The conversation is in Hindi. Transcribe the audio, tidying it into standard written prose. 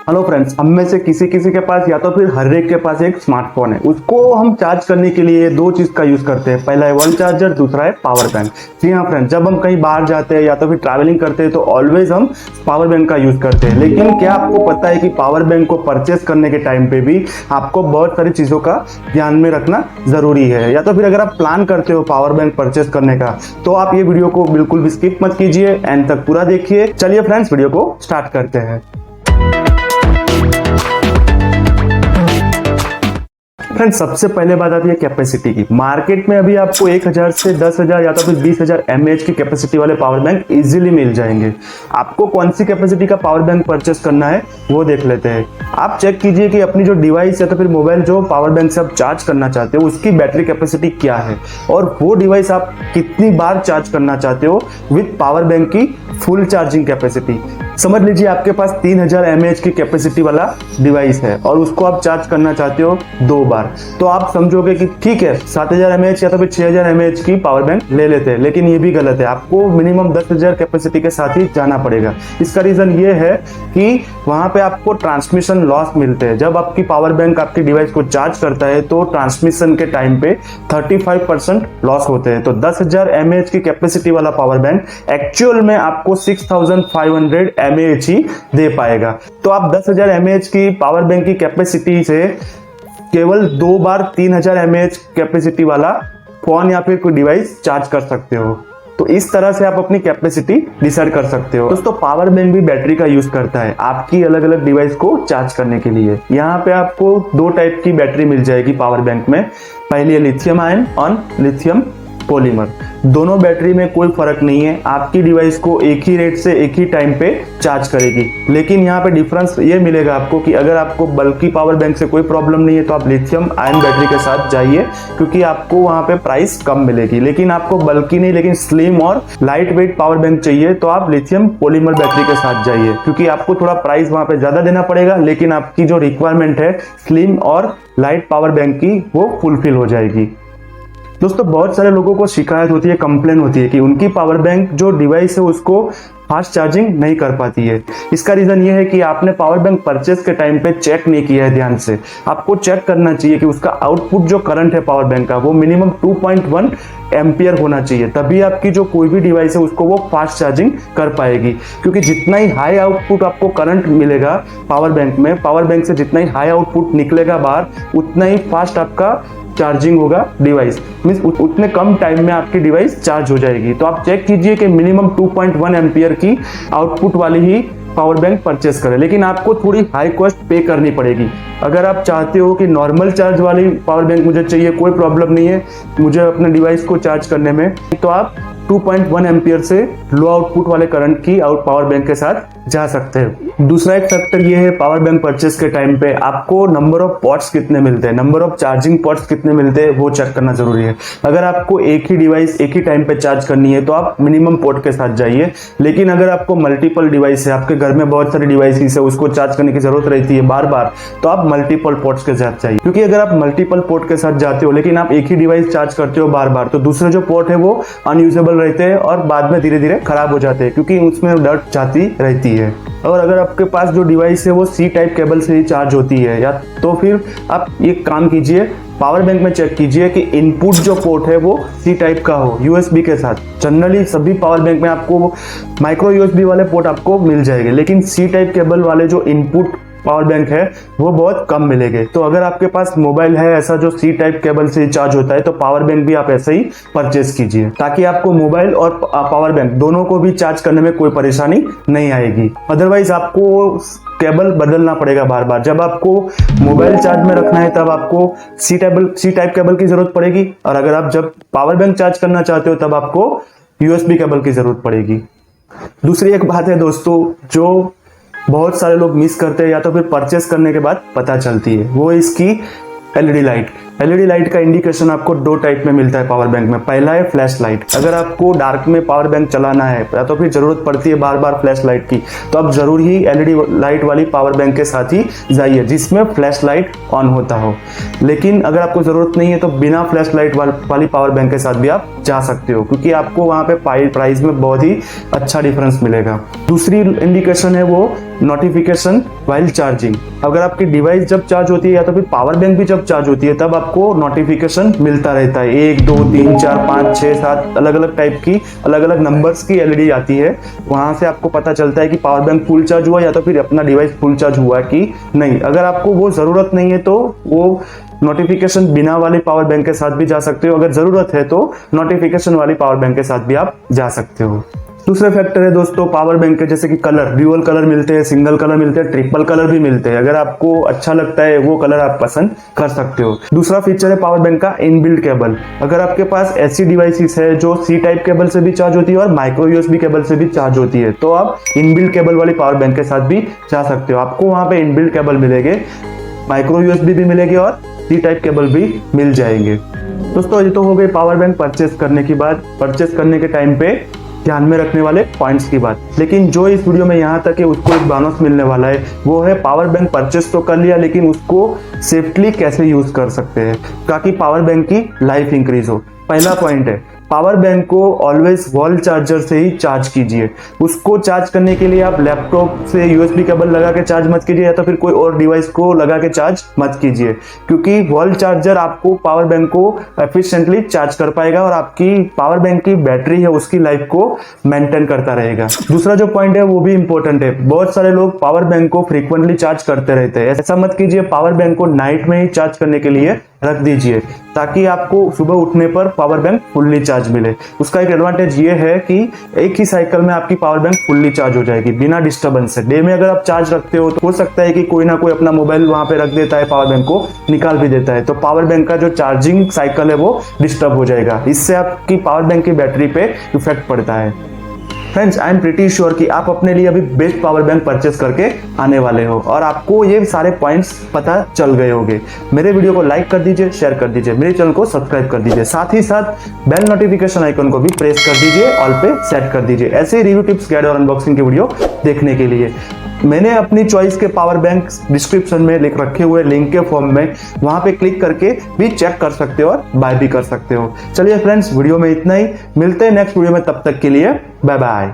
हेलो फ्रेंड्स, हम में से किसी किसी के पास या तो फिर हर एक के पास एक स्मार्टफोन है। उसको हम चार्ज करने के लिए दो चीज का यूज करते हैं। पहला है वन चार्जर, दूसरा है पावर बैंक। जी हाँ फ्रेंड्स, जब हम कहीं बाहर जाते हैं या तो फिर ट्रैवलिंग करते हैं तो ऑलवेज हम पावर बैंक का यूज करते हैं। लेकिन क्या आपको पता है कि पावर बैंक को परचेस करने के टाइम पे भी आपको बहुत सारी चीजों का ध्यान में रखना जरूरी है। या तो फिर अगर आप प्लान करते हो पावर बैंक परचेस करने का तो आप ये वीडियो को बिल्कुल भी स्किप मत कीजिए, एंड तक पूरा देखिए। चलिए फ्रेंड्स, वीडियो को स्टार्ट करते हैं। फ्रेंड्स, सबसे पहले बात आती है कैपेसिटी की। मार्केट में अभी आपको 1000 से 10,000 या तो फिर 20,000 mAh की कैपेसिटी वाले पावर बैंक इजीली मिल जाएंगे। आपको कौन सी कैपेसिटी का पावर बैंक परचेस करना है वो देख लेते हैं। आप चेक कीजिए कि अपनी जो डिवाइस या तो फिर मोबाइल जो पावर बैंक से आप चार्ज करना चाहते हो उसकी बैटरी कैपेसिटी क्या है, और वो डिवाइस आप कितनी बार चार्ज करना चाहते हो विद पावर बैंक की फुल चार्जिंग कैपेसिटी। समझ लीजिए आपके पास 3000 mAh की कैपेसिटी वाला डिवाइस है और उसको आप चार्ज करना चाहते हो 2 बार, तो आप समझोगे कि ठीक है 7000 mAh या तो फिर 6000 mAh की पावर बैंक ले लेते हैं। लेकिन ये भी गलत है, आपको मिनिमम 10,000 कैपेसिटी के साथ ही जाना पड़ेगा। इसका रीजन ये है कि वहां पे आपको ट्रांसमिशन लॉस मिलते हैं। जब आपकी पावर बैंक आपकी डिवाइस को चार्ज करता है तो ट्रांसमिशन के टाइम पे 35% लॉस होते हैं। तो 10,000 mAh की कैपेसिटी वाला पावर बैंक एक्चुअल में आपको 6500 mAh ही दे पाएगा। तो आप 10,000 mAh की पावर बैंक की कैपेसिटी से केवल 2 बार 3000 mAh कैपेसिटी वाला फोन या फिर कोई डिवाइस चार्ज कर सकते हो। तो इस तरह से आप अपनी कैपेसिटी डिसाइड कर सकते हो। दोस्तों, पावर बैंक भी बैटरी का यूज करता है आपकी अलग अलग डिवाइस को चार्ज करने के लिए। यहाँ पे आपको 2 टाइप की बैटरी मिल जाएगी पावर बैंक में। पहली है लिथियम आयन और लिथियम पॉलीमर। दोनों बैटरी में कोई फर्क नहीं है, आपकी डिवाइस को एक ही रेट से एक ही टाइम पे चार्ज करेगी। लेकिन यहाँ पे डिफरेंस ये मिलेगा आपको कि अगर आपको बल्कि पावर बैंक से कोई प्रॉब्लम नहीं है तो आप लिथियम आयन बैटरी के साथ जाइए, क्योंकि आपको वहाँ पे प्राइस कम मिलेगी। लेकिन आपको बल्कि नहीं लेकिन स्लिम और लाइट वेट पावर बैंक चाहिए तो आप लिथियम पॉलीमर बैटरी के साथ जाइए, क्योंकि आपको थोड़ा प्राइस वहाँ पे ज्यादा देना पड़ेगा, लेकिन आपकी जो रिक्वायरमेंट है स्लिम और लाइट पावर बैंक की वो फुलफिल हो जाएगी। दोस्तों, बहुत सारे लोगों को शिकायत होती है, कंप्लेन होती है कि उनकी पावर बैंक जो डिवाइस है उसको फास्ट चार्जिंग नहीं कर पाती है। इसका रीजन ये है कि आपने पावर बैंक परचेस के टाइम पे चेक नहीं किया है ध्यान से। आपको चेक करना चाहिए कि उसका आउटपुट जो करंट है पावर बैंक का वो मिनिमम 2.1 एम्पियर होना चाहिए, तभी आपकी जो कोई भी डिवाइस है उसको वो फास्ट चार्जिंग कर पाएगी। क्योंकि जितना ही हाई आउटपुट आपको करंट मिलेगा पावर बैंक में, पावर बैंक से जितना ही हाई आउटपुट निकलेगा बाहर, उतना ही फास्ट आपका चार्जिंग होगा डिवाइस, मींस उतने कम टाइम में आपकी डिवाइस चार्ज हो जाएगी। तो आप चेक कीजिए कि मिनिमम 2.1 एम्पियर की आउटपुट वाली ही पावर बैंक परचेस करें। लेकिन आपको थोड़ी हाई कॉस्ट पे करनी पड़ेगी। अगर आप चाहते हो कि नॉर्मल चार्ज वाली पावर बैंक मुझे चाहिए, कोई प्रॉब्लम नहीं है मुझे अपने डिवाइस को चार्ज करने में, तो आप 2.1 एम्पियर से लो आउटपुट वाले करंट की पावर बैंक के साथ जा सकते हैं। दूसरा एक फैक्टर ये है पावर बैंक परचेस के टाइम पे आपको नंबर ऑफ पोर्ट्स कितने मिलते हैं, नंबर ऑफ चार्जिंग पोर्ट्स कितने मिलते हैं वो चेक करना जरूरी है। अगर आपको एक ही डिवाइस एक ही टाइम पे चार्ज करनी है तो आप मिनिमम पोर्ट के साथ जाइए। लेकिन अगर आपको मल्टीपल डिवाइस है, आपके घर में बहुत सारी डिवाइसेस है, उसको चार्ज करने की जरूरत रहती है बार बार, तो आप मल्टीपल पोर्ट्स के साथ जाइए। क्योंकि अगर आप मल्टीपल पोर्ट के साथ जाते हो लेकिन आप एक ही डिवाइस चार्ज करते हो बार बार, तो दूसरे जो पोर्ट है वो अनयूजेबल रहते हैं और बाद में धीरे धीरे खराब हो जाते हैं, क्योंकि उसमें डर्ट जाती रहती है। और अगर आपके पास जो डिवाइस है वो सी टाइप केबल से ही चार्ज होती है, या तो फिर आप ये काम कीजिए, पावर बैंक में चेक कीजिए कि इनपुट जो पोर्ट है वो सी टाइप का हो यूएसबी के साथ। जनरली सभी पावर बैंक में आपको माइक्रो यूएसबी वाले पोर्ट आपको मिल जाएंगे, लेकिन सी टाइप केबल वाले जो इनपुट पावर बैंक है वो बहुत कम मिलेंगे। तो अगर आपके पास मोबाइल है ऐसा जो सी टाइप केबल से चार्ज होता है तो पावर बैंक भी आप ऐसे ही परचेस कीजिए, ताकि आपको मोबाइल और पावर बैंक दोनों को भी चार्ज करने में कोई परेशानी नहीं आएगी। अदरवाइज आपको केबल बदलना पड़ेगा बार बार। जब आपको मोबाइल चार्ज में रखना है तब आपको सी टाइप केबल की जरूरत पड़ेगी, और अगर आप जब पावर बैंक चार्ज करना चाहते हो तब आपको यूएसबी केबल की जरूरत पड़ेगी। दूसरी एक बात है दोस्तों जो बहुत सारे लोग मिस करते हैं या तो फिर परचेस करने के बाद पता चलती है, वो इसकी एलईडी लाइट। एलईडी लाइट का इंडिकेशन आपको 2 टाइप में मिलता है पावर बैंक में। पहला है फ्लैश लाइट। अगर आपको डार्क में पावर बैंक चलाना है या तो फिर जरूरत पड़ती है बार बार फ्लैश लाइट की, तो आप जरूर ही एलईडी लाइट वाली पावर बैंक के साथ ही जाइए जिसमें फ्लैश लाइट ऑन होता हो। लेकिन अगर आपको जरूरत नहीं है तो बिना फ्लैश लाइट वाली पावर बैंक के साथ भी आप जा सकते हो, क्योंकि आपको वहां पे प्राइस में बहुत ही अच्छा डिफरेंस मिलेगा। दूसरी इंडिकेशन है वो नोटिफिकेशन वाइल चार्जिंग। अगर आपकी डिवाइस जब चार्ज होती है या तो फिर पावर बैंक भी जब चार्ज होती है तब आपको नोटिफिकेशन मिलता रहता है। 1 2 3 4 5 6 7 अलग अलग टाइप की अलग अलग नंबर्स की एलईडी आती है। वहां से आपको पता चलता है कि पावर बैंक फुल चार्ज हुआ या तो फिर अपना डिवाइस फुल चार्ज हुआ कि नहीं। अगर आपको वो जरूरत नहीं है तो वो नोटिफिकेशन बिना वाली पावर बैंक के साथ भी जा सकते हो। अगर जरूरत है तो नोटिफिकेशन वाली पावर बैंक के साथ भी आप जा सकते हो। दूसरे फैक्टर है दोस्तों पावर बैंक के, जैसे कि कलर, ड्यूअल कलर मिलते हैं, सिंगल कलर मिलते हैं, ट्रिपल कलर भी मिलते हैं। अगर आपको अच्छा लगता है वो कलर आप पसंद कर सकते हो। दूसरा फीचर है पावर बैंक का इनबिल्ट केबल। अगर आपके पास ऐसी डिवाइसेस है जो सी टाइप केबल से भी चार्ज होती है और माइक्रो यूएसबी केबल से भी चार्ज होती है तो आप इनबिल्ट केबल वाली पावर बैंक के साथ भी जा सकते हो। आपको वहां पे इनबिल्ट केबल मिलेंगे, माइक्रो यूएसबी भी मिलेगी और सी टाइप केबल भी मिल जाएंगे। दोस्तों ये तो हो गई पावर बैंक परचेस करने की बात। परचेस करने के टाइम पे ध्यान में रखने वाले पॉइंट्स की बात। लेकिन जो इस वीडियो में यहाँ तक है उसको एक बोनस मिलने वाला है, वो है पावर बैंक परचेस तो कर लिया लेकिन उसको सेफ्टली कैसे यूज कर सकते हैं ताकि पावर बैंक की लाइफ इंक्रीज हो। पहला पॉइंट है पावर बैंक को ऑलवेज वॉल चार्जर से ही चार्ज कीजिए। उसको चार्ज करने के लिए आप लैपटॉप से यूएसबी केबल लगा के चार्ज मत कीजिए या तो फिर कोई और डिवाइस को लगा के चार्ज मत कीजिए, क्योंकि वॉल चार्जर आपको पावर बैंक को एफिशिएंटली चार्ज कर पाएगा और आपकी पावर बैंक की बैटरी है उसकी लाइफ को मेंटेन करता रहेगा। दूसरा जो पॉइंट है वो भी इंपॉर्टेंट है। बहुत सारे लोग पावर बैंक को फ्रीक्वेंटली चार्ज करते रहते हैं, ऐसा मत कीजिए। पावर बैंक को नाइट में ही चार्ज करने के लिए रख दीजिए ताकि आपको सुबह उठने पर पावर बैंक फुल्ली चार्ज मिले। उसका एक एडवांटेज ये है कि एक ही साइकिल में आपकी पावर बैंक फुल्ली चार्ज हो जाएगी बिना डिस्टर्बेंस से। डे में अगर आप चार्ज रखते हो तो हो सकता है कि कोई ना कोई अपना मोबाइल वहां पे रख देता है, पावर बैंक को निकाल भी देता है, तो पावर बैंक का जो चार्जिंग साइकिल है वो डिस्टर्ब हो जाएगा। इससे आपकी पावर बैंक की बैटरी पे इफेक्ट पड़ता है। Friends I am pretty sure कि आप अपने लिए अभी बेस्ट पावर बैंक परचेस करके आने वाले हो और आपको ये सारे पॉइंट्स पता चल गए होंगे। मेरे वीडियो को लाइक कर दीजिए, शेयर कर दीजिए, मेरे चैनल को सब्सक्राइब कर दीजिए, साथ ही साथ बेल नोटिफिकेशन आइकन को भी प्रेस कर दीजिए, ऑल पे सेट कर दीजिए ऐसे रिव्यू टिप्स गाइड और अनबॉक्सिंग की वीडियो देखने के लिए। मैंने अपनी चॉइस के पावर बैंक डिस्क्रिप्शन में लिख रखे हुए लिंक के फॉर्म में, वहां पे क्लिक करके भी चेक कर सकते हो और बाय भी कर सकते हो। चलिए फ्रेंड्स वीडियो में इतना ही, मिलते हैं नेक्स्ट वीडियो में, तब तक के लिए बाय बाय।